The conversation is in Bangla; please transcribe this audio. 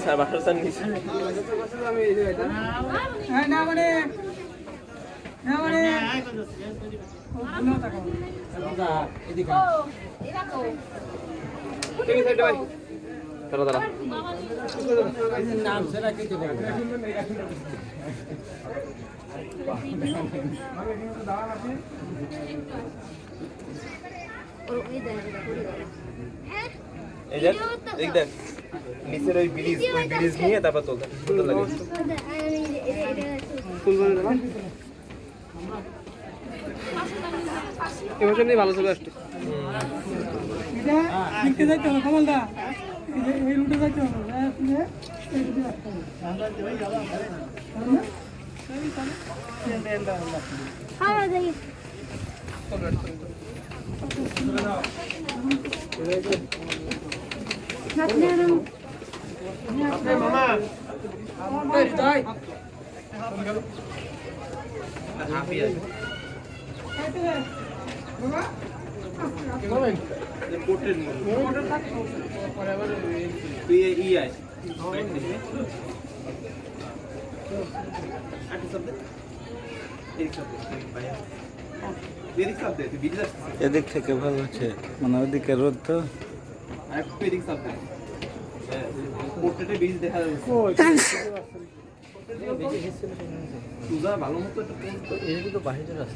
স্যার বাসার স্যার নিচে না মানে দাঁড়া দাঁড়া নাম সেটা কিছু এই দেখ দেখ দেখ নিচের ওই ব্রিজ নিয়ে তারপর তোলতে সুন্দর লাগে এবছর নিয়ে ভালো চলে আসছে এটা লিখতে যাইতে হবে কমলদা এই রুটে যাইতে হবে হ্যাঁ যাই মামা যাই হাফি আছে পোর্ট্রেট তুই ই আয় এদিক থেকে ভালো আছে মানে ওদিকে রোদ তো পোর্ট্রেটে বীজ দেখা যাচ্ছে ভালো মতো এটা তো বাইরের রাস্তা